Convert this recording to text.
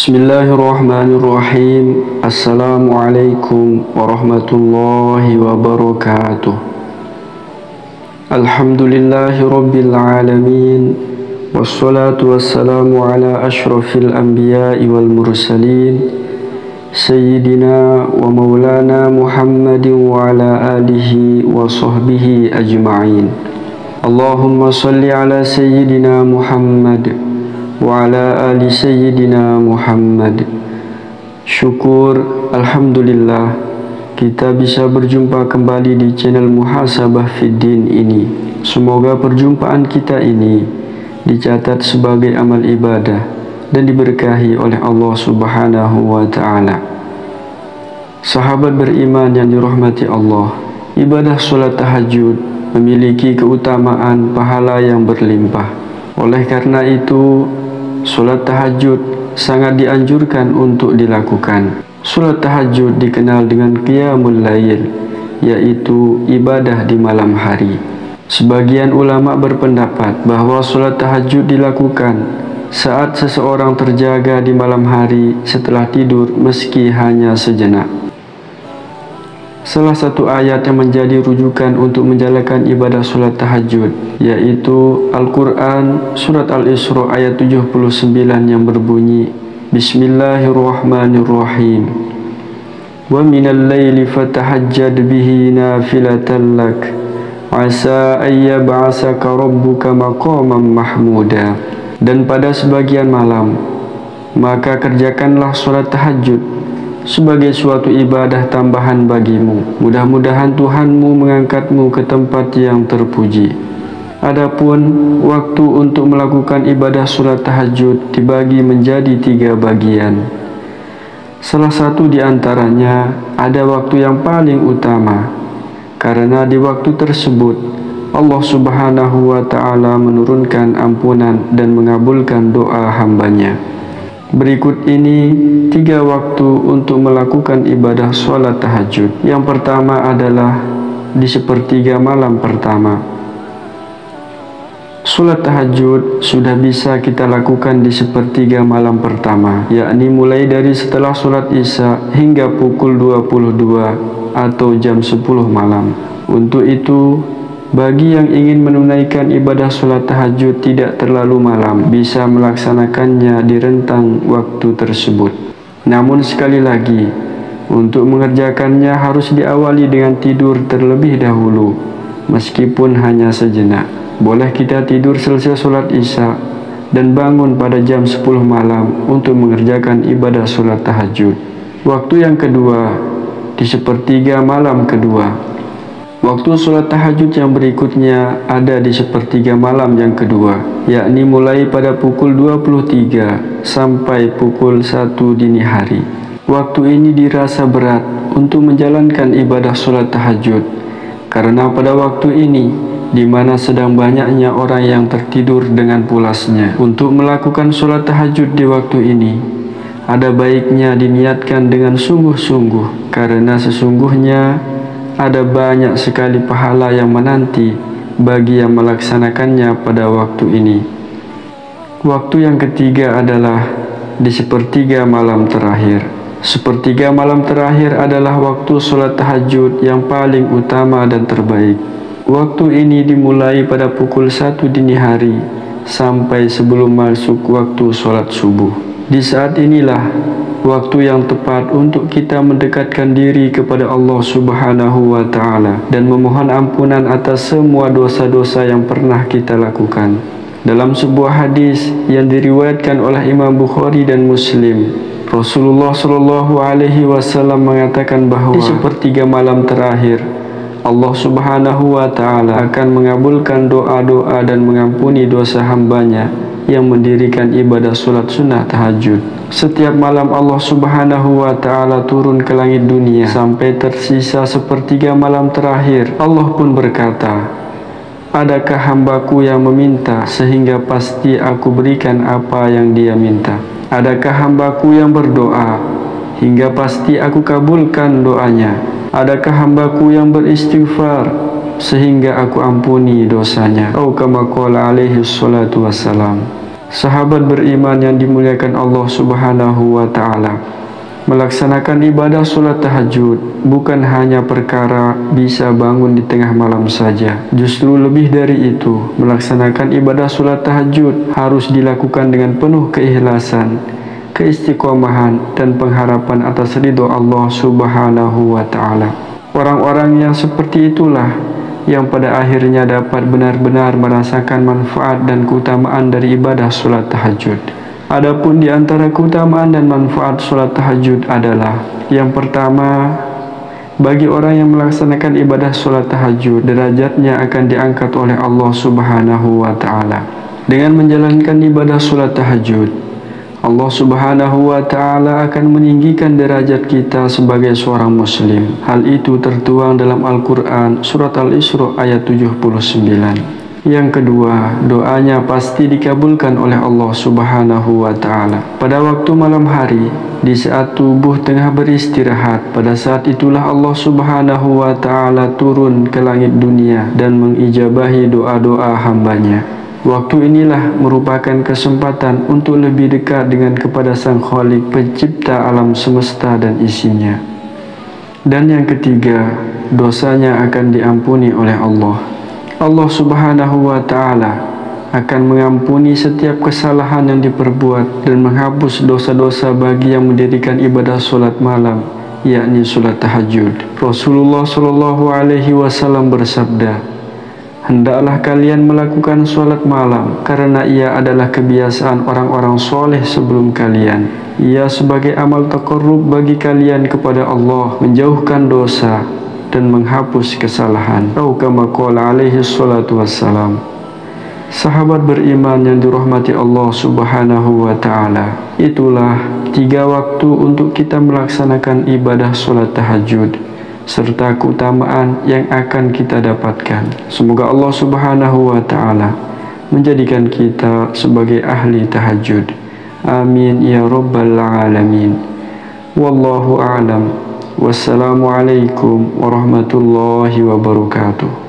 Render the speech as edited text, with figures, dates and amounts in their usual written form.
Bismillahirrahmanirrahim. Assalamualaikum warahmatullahi wabarakatuh. Alhamdulillahi rabbil alamin. Wassalatu wassalamu ala ashrafil anbiya'i wal mursalin, Sayyidina wa maulana Muhammadin wa ala alihi wa sahbihi ajma'in. Allahumma salli ala Sayyidina Muhammad wa ala ali Sayyidina Muhammad. Syukur, Alhamdulillah, kita bisa berjumpa kembali di channel Muhasabah Fiddin ini. Semoga perjumpaan kita ini dicatat sebagai amal ibadah dan diberkahi oleh Allah Subhanahu wa Ta'ala. Sahabat beriman yang dirahmati Allah, ibadah sholat tahajud memiliki keutamaan pahala yang berlimpah. Oleh karena itu, sholat tahajud sangat dianjurkan untuk dilakukan. Sholat tahajud dikenal dengan qiyamul lail, yaitu ibadah di malam hari. Sebagian ulama berpendapat bahwa sholat tahajud dilakukan saat seseorang terjaga di malam hari setelah tidur meski hanya sejenak. Salah satu ayat yang menjadi rujukan untuk menjalankan ibadah sholat tahajud yaitu Al-Quran Surat Al-Isra ayat 79 yang berbunyi, Bismillahirrahmanirrahim. Wa minal layli fatahajjad bihi nafilatan lak asa ayyab'asaka rabbuka maqaman mahmuda. Dan pada sebagian malam maka kerjakanlah sholat tahajud sebagai suatu ibadah tambahan bagimu. Mudah-mudahan Tuhanmu mengangkatmu ke tempat yang terpuji. Adapun waktu untuk melakukan ibadah sholat tahajud dibagi menjadi 3 bagian. Salah satu di antaranya ada waktu yang paling utama, karena di waktu tersebut Allah Subhanahu wa Ta'ala menurunkan ampunan dan mengabulkan doa hambanya. Berikut ini 3 waktu untuk melakukan ibadah sholat tahajud. Yang pertama adalah di sepertiga malam pertama. Sholat tahajud sudah bisa kita lakukan di sepertiga malam pertama, yakni mulai dari setelah sholat isya hingga pukul 22 atau jam 10 malam. Untuk itu, bagi yang ingin menunaikan ibadah sholat tahajud tidak terlalu malam, bisa melaksanakannya di rentang waktu tersebut. Namun sekali lagi, untuk mengerjakannya harus diawali dengan tidur terlebih dahulu, meskipun hanya sejenak. Boleh kita tidur selesai sholat isya dan bangun pada jam 10 malam untuk mengerjakan ibadah sholat tahajud. Waktu yang kedua, di sepertiga malam kedua. Waktu sholat tahajud yang berikutnya ada di sepertiga malam yang kedua, yakni mulai pada pukul 23 sampai pukul 1 dini hari. Waktu ini dirasa berat untuk menjalankan ibadah sholat tahajud, karena pada waktu ini, di mana sedang banyaknya orang yang tertidur dengan pulasnya. Untuk melakukan sholat tahajud di waktu ini, ada baiknya diniatkan dengan sungguh-sungguh, karena sesungguhnya ada banyak sekali pahala yang menanti bagi yang melaksanakannya pada waktu ini. Waktu yang ketiga adalah di sepertiga malam terakhir. Sepertiga malam terakhir adalah waktu sholat tahajud yang paling utama dan terbaik. Waktu ini dimulai pada pukul 1 dini hari sampai sebelum masuk waktu sholat subuh. Di saat inilah waktu yang tepat untuk kita mendekatkan diri kepada Allah Subhanahu wa Ta'ala dan memohon ampunan atas semua dosa-dosa yang pernah kita lakukan. Dalam sebuah hadis yang diriwayatkan oleh Imam Bukhari dan Muslim, Rasulullah SAW mengatakan bahwa di sepertiga malam terakhir Allah Subhanahu wa Ta'ala akan mengabulkan doa-doa dan mengampuni dosa hambanya yang mendirikan ibadah sholat sunnah tahajud. Setiap malam Allah Subhanahu wa Ta'ala turun ke langit dunia sampai tersisa sepertiga malam terakhir. Allah pun berkata, adakah hambaku yang meminta sehingga pasti aku berikan apa yang dia minta? Adakah hambaku yang berdoa hingga pasti aku kabulkan doanya? Adakah hambaku yang beristighfar sehingga aku ampuni dosanya? Atau kama qala alaihi salatu wassalam. Sahabat beriman yang dimuliakan Allah Subhanahu wa Ta'ala, melaksanakan ibadah sholat tahajud bukan hanya perkara bisa bangun di tengah malam saja. Justru lebih dari itu, melaksanakan ibadah sholat tahajud harus dilakukan dengan penuh keikhlasan, keistiqomahan, dan pengharapan atas ridho Allah Subhanahu wa Ta'ala. Orang-orang yang seperti itulah yang pada akhirnya dapat benar-benar merasakan manfaat dan keutamaan dari ibadah sholat tahajud. Adapun di antara keutamaan dan manfaat sholat tahajud adalah, yang pertama, bagi orang yang melaksanakan ibadah sholat tahajud, derajatnya akan diangkat oleh Allah Subhanahu wa Ta'ala. Dengan menjalankan ibadah sholat tahajud, Allah Subhanahu wa Ta'ala akan meninggikan derajat kita sebagai seorang muslim. Hal itu tertuang dalam Al-Quran surat Al-Isra ayat 79. Yang kedua, doanya pasti dikabulkan oleh Allah Subhanahu wa Ta'ala. Pada waktu malam hari, di saat tubuh tengah beristirahat, pada saat itulah Allah Subhanahu wa Ta'ala turun ke langit dunia dan mengijabahi doa-doa hambanya. Waktu inilah merupakan kesempatan untuk lebih dekat dengan kepada Sang Khalik, pencipta alam semesta dan isinya. Dan yang ketiga, dosanya akan diampuni oleh Allah. Allah Subhanahu wa Ta'ala akan mengampuni setiap kesalahan yang diperbuat dan menghapus dosa-dosa bagi yang mendirikan ibadah solat malam, yakni solat tahajud. Rasulullah SAW bersabda, "Hendaklah kalian melakukan solat malam, karena ia adalah kebiasaan orang-orang soleh sebelum kalian. Ia sebagai amal taqarrub bagi kalian kepada Allah, menjauhkan dosa dan menghapus kesalahan." Atau kama qala alaihi salatu wassalam. Sahabat beriman yang dirahmati Allah Subhanahu wa Ta'ala, itulah 3 waktu untuk kita melaksanakan ibadah solat tahajud serta keutamaan yang akan kita dapatkan. Semoga Allah Subhanahu wa Ta'ala menjadikan kita sebagai ahli tahajud. Amin ya rabbal alamin. Wallahu a'lam. Wassalamualaikum warahmatullahi wabarakatuh.